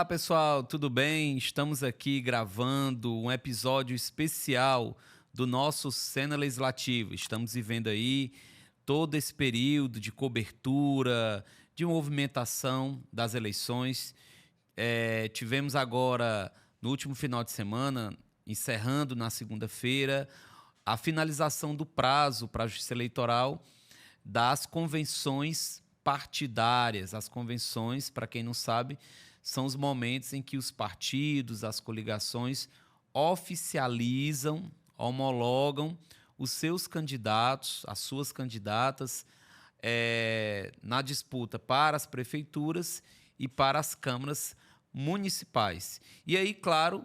Olá, pessoal, tudo bem? Estamos aqui gravando um episódio especial do nosso Cena Legislativa. Estamos vivendo aí todo esse período de cobertura, de movimentação das eleições. Tivemos agora, no último final de semana, encerrando na segunda-feira, a finalização do prazo para a Justiça Eleitoral das convenções partidárias. As convenções, para quem não sabe, são os momentos em que os partidos, as coligações oficializam, homologam os seus candidatos, as suas candidatas, na disputa para as prefeituras e para as câmaras municipais. E aí, claro,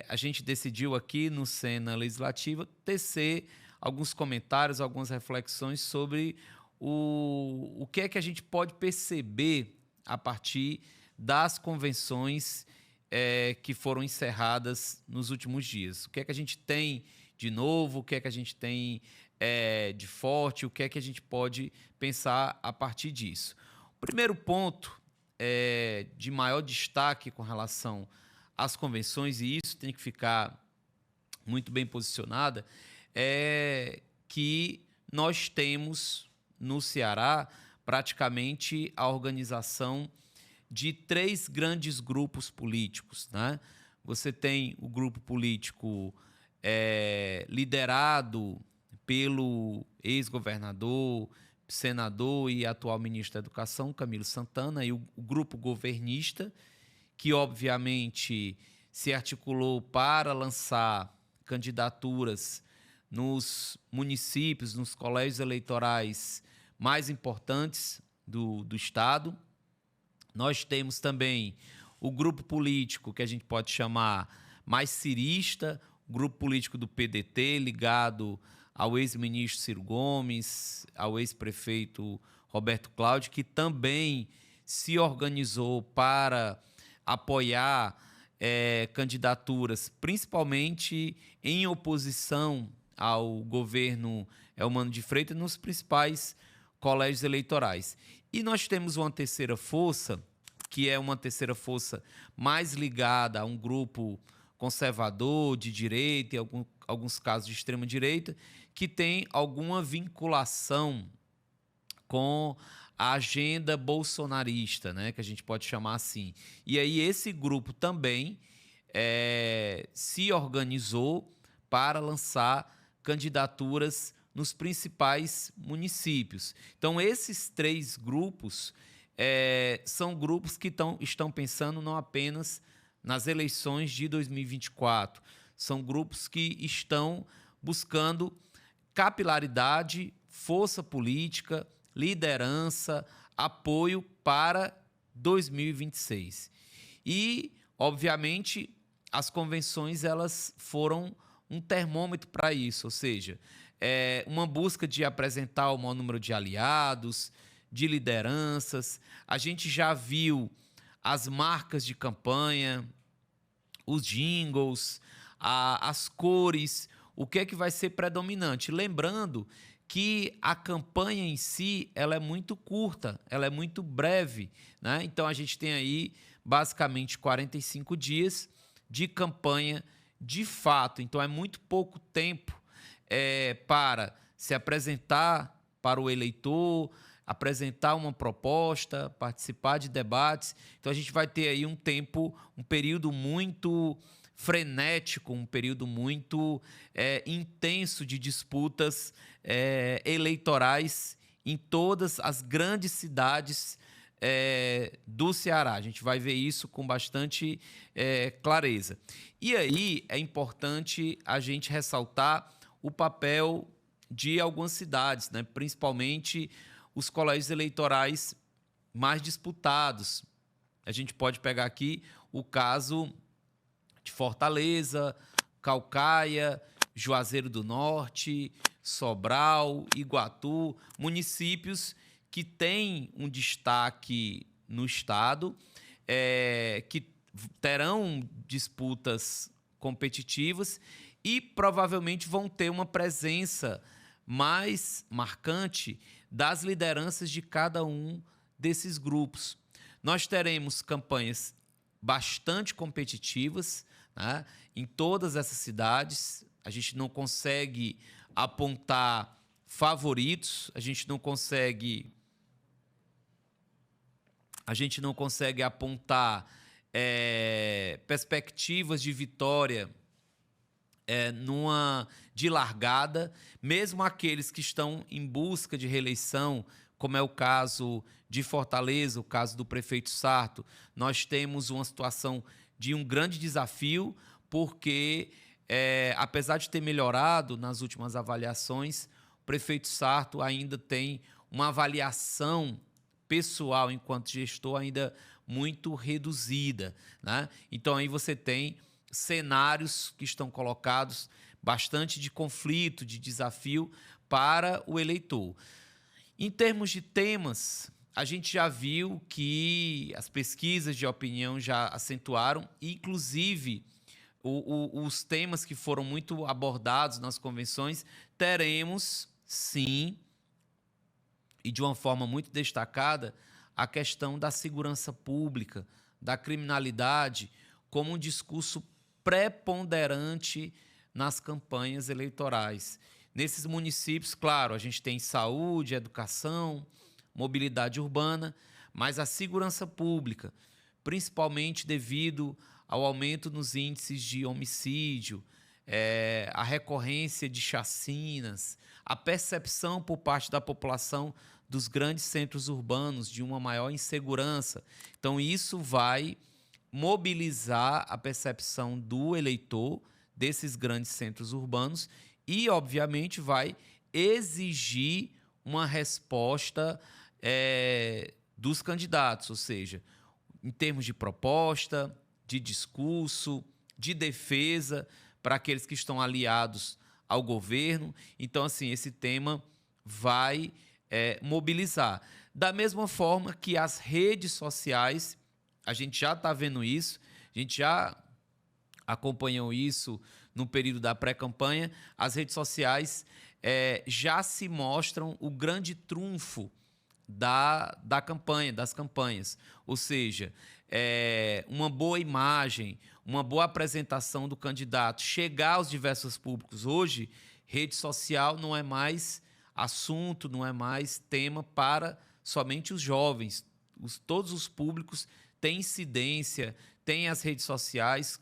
a gente decidiu aqui no Cena Legislativa tecer alguns comentários, algumas reflexões sobre o que é que a gente pode perceber a partir das convenções que foram encerradas nos últimos dias. O que é que a gente tem de novo, o que é que a gente tem de forte, o que é que a gente pode pensar a partir disso. O primeiro ponto de maior destaque com relação às convenções, e isso tem que ficar muito bem posicionada, é que nós temos no Ceará praticamente a organização de 3 grandes grupos políticos, né? Você tem o grupo político liderado pelo ex-governador, senador e atual ministro da Educação, Camilo Santana, e o grupo governista, que obviamente se articulou para lançar candidaturas nos municípios, nos colégios eleitorais mais importantes do Estado. Nós temos também o grupo político que a gente pode chamar mais cirista, o grupo político do PDT, ligado ao ex-ministro Ciro Gomes, ao ex-prefeito Roberto Cláudio, que também se organizou para apoiar candidaturas, principalmente em oposição ao governo Eumano de Freitas, nos principais colégios eleitorais. E nós temos uma terceira força, que é uma terceira força mais ligada a um grupo conservador, de direita, em alguns casos de extrema-direita, que tem alguma vinculação com a agenda bolsonarista, né, que a gente pode chamar assim. E aí esse grupo também se organizou para lançar candidaturas nos principais municípios. Então, esses 3 grupos são grupos que estão pensando não apenas nas eleições de 2024, são grupos que estão buscando capilaridade, força política, liderança, apoio para 2026. E, obviamente, as convenções elas foram um termômetro para isso, ou seja, uma busca de apresentar o maior número de aliados, de lideranças. A gente já viu as marcas de campanha, os jingles, as cores, o que é que vai ser predominante. Lembrando que a campanha em si ela é muito curta, ela é muito breve, né? Então, a gente tem aí basicamente 45 dias de campanha de fato. Então, é muito pouco tempo para se apresentar para o eleitor, apresentar uma proposta, participar de debates. Então, a gente vai ter aí um período muito frenético, um período muito intenso de disputas eleitorais em todas as grandes cidades do Ceará. A gente vai ver isso com bastante clareza. E aí é importante a gente ressaltar o papel de algumas cidades, né? Principalmente os colégios eleitorais mais disputados. A gente pode pegar aqui o caso de Fortaleza, Caucaia, Juazeiro do Norte, Sobral, Iguatu, municípios que têm um destaque no estado, que terão disputas competitivas e provavelmente vão ter uma presença mais marcante das lideranças de cada um desses grupos. Nós teremos campanhas bastante competitivas, né? Em todas essas cidades. A gente não consegue apontar favoritos, a gente não consegue apontar perspectivas de vitória de largada. Mesmo aqueles que estão em busca de reeleição, como é o caso de Fortaleza, o caso do prefeito Sarto, nós temos uma situação de um grande desafio, porque, apesar de ter melhorado nas últimas avaliações, o prefeito Sarto ainda tem uma avaliação pessoal, enquanto gestor, ainda muito reduzida, né? Então, aí você tem cenários que estão colocados bastante de conflito, de desafio para o eleitor. Em termos de temas, a gente já viu que as pesquisas de opinião já acentuaram, inclusive os temas que foram muito abordados nas convenções, teremos, sim, e de uma forma muito destacada, a questão da segurança pública, da criminalidade, como um discurso preponderante nas campanhas eleitorais. Nesses municípios, claro, a gente tem saúde, educação, mobilidade urbana, mas a segurança pública, principalmente devido ao aumento nos índices de homicídio, a recorrência de chacinas, a percepção por parte da população dos grandes centros urbanos de uma maior insegurança. Então, isso vai mobilizar a percepção do eleitor desses grandes centros urbanos e, obviamente, vai exigir uma resposta dos candidatos, ou seja, em termos de proposta, de discurso, de defesa para aqueles que estão aliados ao governo. Então, assim, esse tema vai mobilizar. Da mesma forma que as redes sociais, a gente já está vendo isso, a gente já acompanhou isso no período da pré-campanha, as redes sociais já se mostram o grande trunfo da campanha, das campanhas. Ou seja, uma boa imagem, uma boa apresentação do candidato, chegar aos diversos públicos. Hoje, rede social não é mais assunto, não é mais tema para somente os jovens. Todos os públicos têm incidência, têm as redes sociais,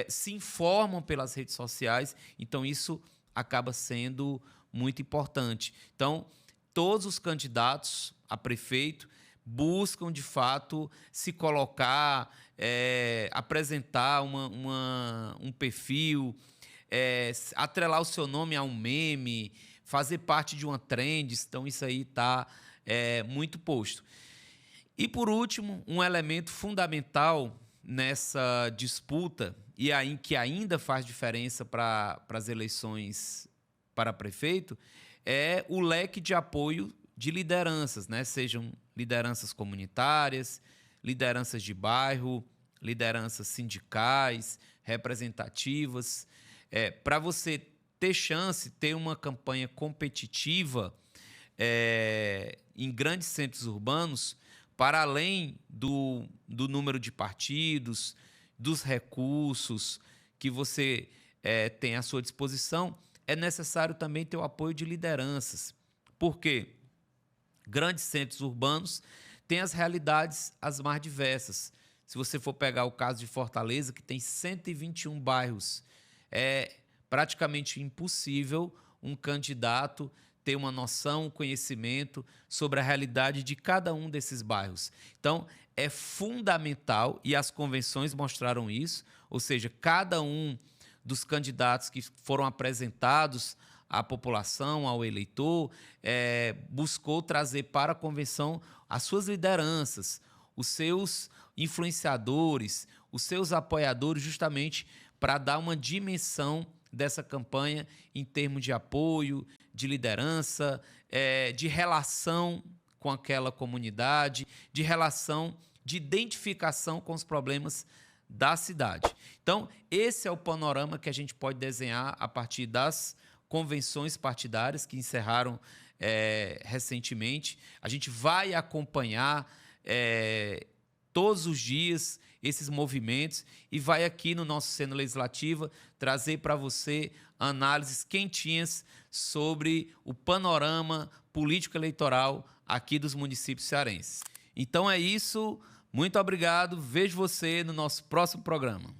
se informam pelas redes sociais, então isso acaba sendo muito importante. Então, todos os candidatos a prefeito buscam, de fato, se colocar, apresentar um perfil, atrelar o seu nome a um meme, fazer parte de uma trend. Então, isso aí está muito posto. E, por último, um elemento fundamental nessa disputa, e aí que ainda faz diferença para as eleições para prefeito, é o leque de apoio de lideranças, né? Sejam lideranças comunitárias, lideranças de bairro, lideranças sindicais, representativas. Para você ter chance, ter uma campanha competitiva em grandes centros urbanos, para além do número de partidos, dos recursos que você tem à sua disposição, é necessário também ter o apoio de lideranças. Por quê? Grandes centros urbanos têm as realidades as mais diversas. Se você for pegar o caso de Fortaleza, que tem 121 bairros, é praticamente impossível um candidato ter uma noção, um conhecimento sobre a realidade de cada um desses bairros. Então, é fundamental, e as convenções mostraram isso, ou seja, cada um dos candidatos que foram apresentados à população, ao eleitor, buscou trazer para a convenção as suas lideranças, os seus influenciadores, os seus apoiadores, justamente para dar uma dimensão dessa campanha em termos de apoio, de liderança, de relação com aquela comunidade, de relação, de identificação com os problemas da cidade. Então, esse é o panorama que a gente pode desenhar a partir das convenções partidárias que encerraram recentemente. A gente vai acompanhar todos os dias esses movimentos e vai aqui no nosso Cena Legislativa trazer para você análises quentinhas sobre o panorama político-eleitoral aqui dos municípios cearenses. Então é isso, muito obrigado, vejo você no nosso próximo programa.